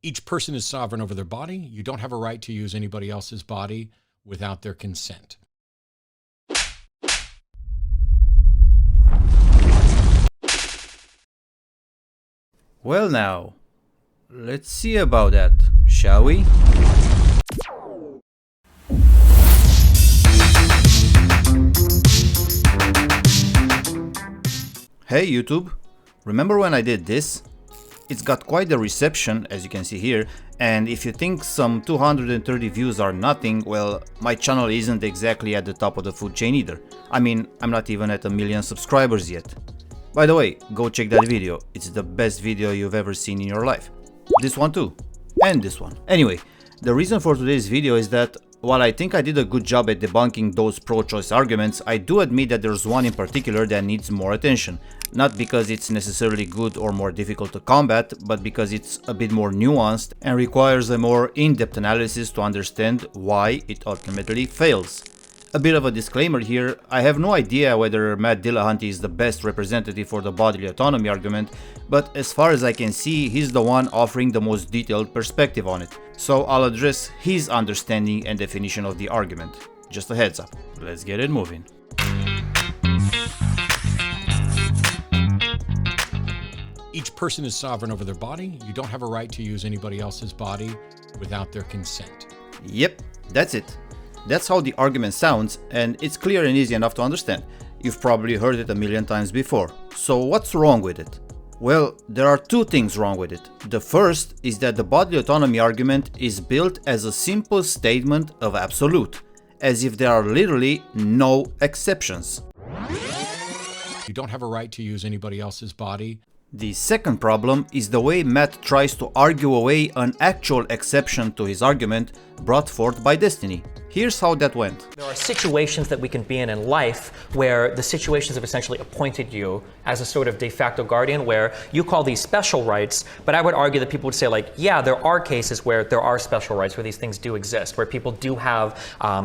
Each person is sovereign over their body. You don't have a right to use anybody else's body without their consent. Well now, let's see about that, shall we? Hey YouTube, remember when I did this? It's got quite the reception, as you can see here, and if you think some 230 views are nothing, well, my channel isn't exactly at the top of the food chain either. I mean, I'm not even at 1 million subscribers yet. By the way, go check that video, it's the best video you've ever seen in your life. This one too, and this one. Anyway, the reason for today's video is that while I think I did a good job at debunking those pro-choice arguments, I do admit that there's one in particular that needs more attention. Not because it's necessarily good or more difficult to combat, but because it's a bit more nuanced and requires a more in-depth analysis to understand why it ultimately fails. A bit of a disclaimer here, I have no idea whether Matt Dillahunty is the best representative for the bodily autonomy argument, but as far as I can see, he's the one offering the most detailed perspective on it. So I'll address his understanding and definition of the argument. Just a heads up. Let's get it moving. Each person is sovereign over their body. You don't have a right to use anybody else's body without their consent. Yep, that's it. That's how the argument sounds, and it's clear and easy enough to understand. You've probably heard it 1,000,000 times before. So what's wrong with it? Well, there are two things wrong with it. The first is that the bodily autonomy argument is built as a simple statement of absolute, as if there are literally no exceptions. You don't have a right to use anybody else's body. The second problem is the way Matt tries to argue away an actual exception to his argument brought forth by destiny. Here's how that went. There are situations that we can be in life where the situations have essentially appointed you as a sort of de facto guardian, where you call these special rights, but I would argue that people would say, like, yeah, there are cases where there are special rights, where these things do exist, where people do have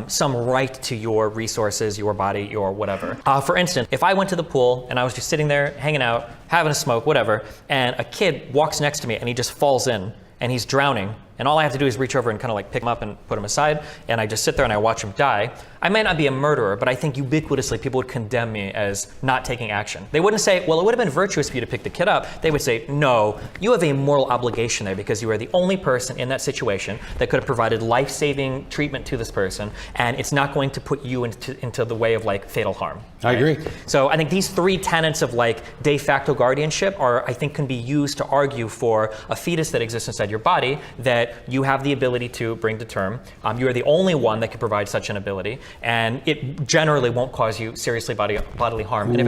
some right to your resources, your body, your whatever. For instance, if I went to the pool and I was just sitting there hanging out, having a smoke, whatever, and a kid walks next to me and he just falls in and he's drowning, and all I have to do is reach over and kind of like pick him up and put him aside, and I just sit there and I watch him die. I may not be a murderer, but I think ubiquitously people would condemn me as not taking action. They wouldn't say, well, it would have been virtuous for you to pick the kid up. They would say, no, you have a moral obligation there because you are the only person in that situation that could have provided life-saving treatment to this person, and it's not going to put you into the way of like fatal harm. I agree. So I think these three tenets of like de facto guardianship I think can be used to argue for a fetus that exists inside your body that you have the ability to bring to term. You are the only one that can provide such an ability, and it generally won't cause you seriously bodily harm. And if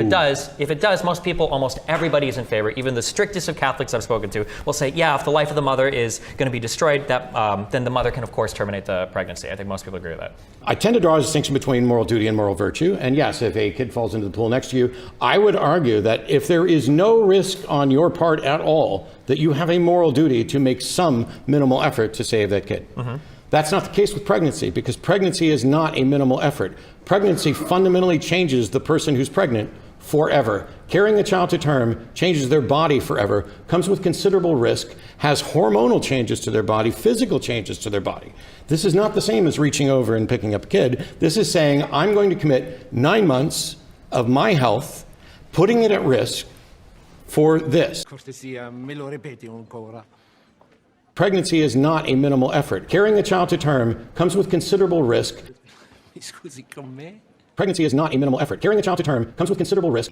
it does, most people, almost everybody is in favor. Even the strictest of Catholics I've spoken to will say, yeah, if the life of the mother is going to be destroyed, then the mother can of course terminate the pregnancy. I think most people agree with that. I tend to draw a distinction between moral duty and moral virtue. And yes, if a kid falls into the pool next to you, I would argue that if there is no risk on your part at all, that you have a moral duty to make some minimal effort to save that kid. Mm-hmm. That's not the case with pregnancy, because pregnancy is not a minimal effort. Pregnancy fundamentally changes the person who's pregnant forever. Carrying a child to term changes their body forever, comes with considerable risk, has hormonal changes to their body, physical changes to their body. This is not the same as reaching over and picking up a kid. This is saying, I'm going to commit 9 months of my health, putting it at risk for this. Pregnancy is not a minimal effort. Carrying a child to term comes with considerable risk. Pregnancy is not a minimal effort. Carrying a child to term comes with considerable risk.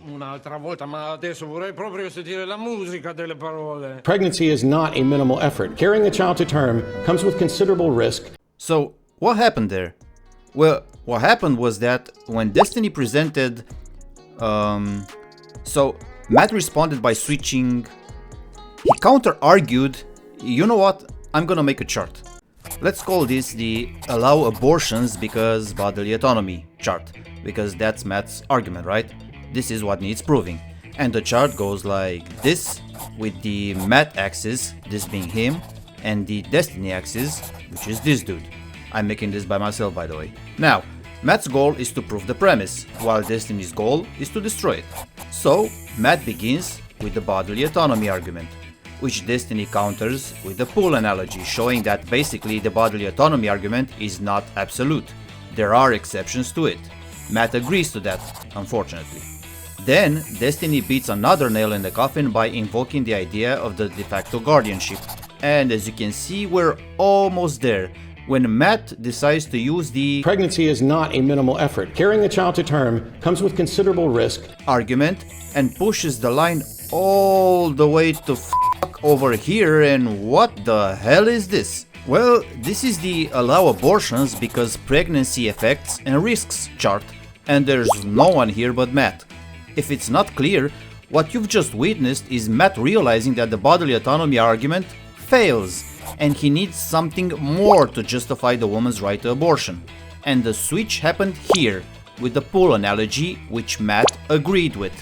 Pregnancy is not a minimal effort. Carrying a child to term comes with considerable risk. So, what happened there? Well, what happened was that when Destiny presented... So, Matt responded by switching... He counter-argued, you know what, I'm gonna make a chart. Let's call this the allow abortions because bodily autonomy chart, because that's Matt's argument, right? This is what needs proving. And the chart goes like this, with the Matt axis, this being him, and the Destiny axis, which is this dude. I'm making this by myself, by the way. Now, Matt's goal is to prove the premise, while Destiny's goal is to destroy it. So, Matt begins with the bodily autonomy argument. which Destiny counters with the pool analogy, showing that basically the bodily autonomy argument is not absolute. There are exceptions to it. Matt agrees to that, unfortunately. Then, Destiny beats another nail in the coffin by invoking the idea of the de facto guardianship. And as you can see, we're almost there, when Matt decides to use the Pregnancy is not a minimal effort. Carrying a child to term comes with considerable risk. argument and pushes the line all the way to over here. And what the hell is this? Well, this is the allow abortions because pregnancy effects and risks chart, and there's no one here but Matt. If it's not clear, what you've just witnessed is Matt realizing that the bodily autonomy argument fails, and he needs something more to justify the woman's right to abortion. And the switch happened here, with the pool analogy, which Matt agreed with.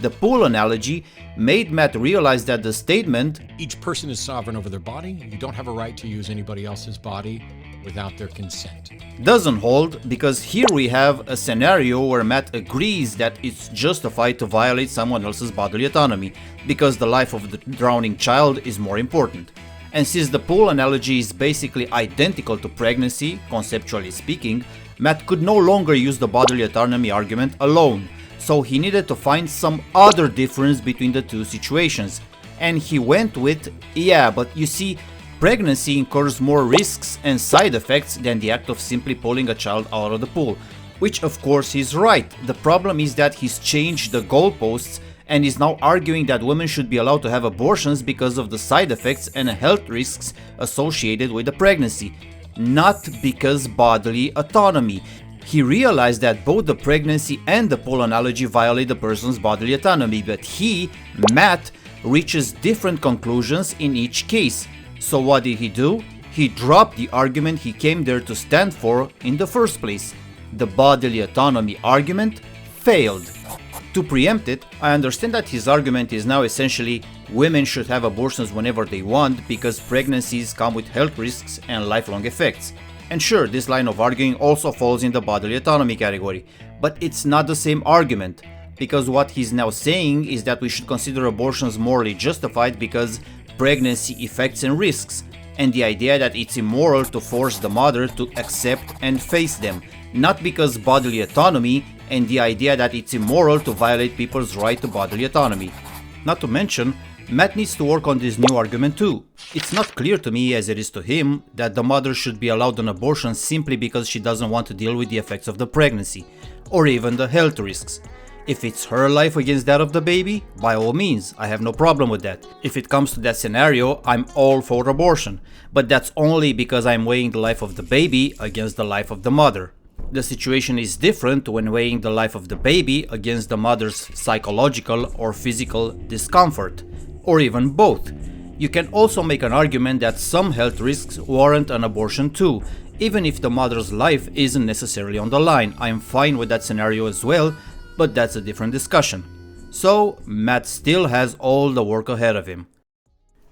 The pool analogy made Matt realize that the statement, Each person is sovereign over their body. You don't have a right to use anybody else's body without their consent. doesn't hold, because here we have a scenario where Matt agrees that it's justified to violate someone else's bodily autonomy, because the life of the drowning child is more important. And since the pool analogy is basically identical to pregnancy, conceptually speaking, Matt could no longer use the bodily autonomy argument alone, so he needed to find some other difference between the two situations. And he went with, yeah, but you see, pregnancy incurs more risks and side effects than the act of simply pulling a child out of the pool. Which of course he's right. The problem is that he's changed the goalposts and is now arguing that women should be allowed to have abortions because of the side effects and health risks associated with the pregnancy, not because bodily autonomy. He realized that both the pregnancy and the pool analogy violate the person's bodily autonomy, but he, Matt, reaches different conclusions in each case. So what did he do? He dropped the argument he came there to stand for in the first place. The bodily autonomy argument failed. To preempt it, I understand that his argument is now essentially women should have abortions whenever they want because pregnancies come with health risks and lifelong effects. And sure, this line of arguing also falls in the bodily autonomy category, but it's not the same argument, because what he's now saying is that we should consider abortions morally justified because pregnancy effects and risks, and the idea that it's immoral to force the mother to accept and face them, not because bodily autonomy, and the idea that it's immoral to violate people's right to bodily autonomy. Not to mention, Matt needs to work on this new argument too. It's not clear to me, as it is to him, that the mother should be allowed an abortion simply because she doesn't want to deal with the effects of the pregnancy, or even the health risks. If it's her life against that of the baby, by all means, I have no problem with that. If it comes to that scenario, I'm all for abortion, but that's only because I'm weighing the life of the baby against the life of the mother. The situation is different when weighing the life of the baby against the mother's psychological or physical discomfort, or even both. You can also make an argument that some health risks warrant an abortion too, even if the mother's life isn't necessarily on the line. I'm fine with that scenario as well, but that's a different discussion. So, Matt still has all the work ahead of him.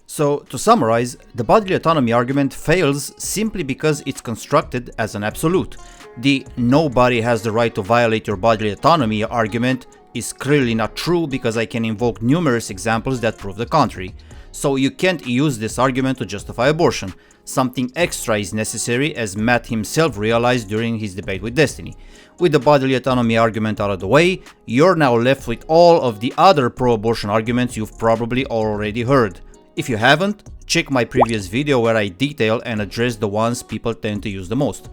So, to summarize, the bodily autonomy argument fails simply because it's constructed as an absolute. The nobody has the right to violate your bodily autonomy argument is clearly not true because I can invoke numerous examples that prove the contrary. So you can't use this argument to justify abortion. Something extra is necessary, as Matt himself realized during his debate with Destiny. With the bodily autonomy argument out of the way, you're now left with all of the other pro-abortion arguments you've probably already heard. If you haven't, check my previous video where I detail and address the ones people tend to use the most.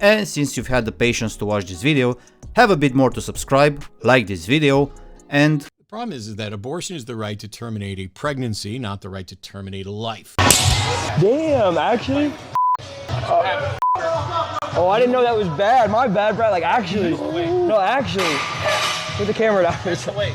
And since you've had the patience to watch this video, have a bit more to subscribe, like this video, and The problem is that abortion is the right to terminate a pregnancy, not the right to terminate a life. Damn, actually? Oh, I didn't know that was bad. My bad, Brad. Like, actually. No, actually. Put the camera down.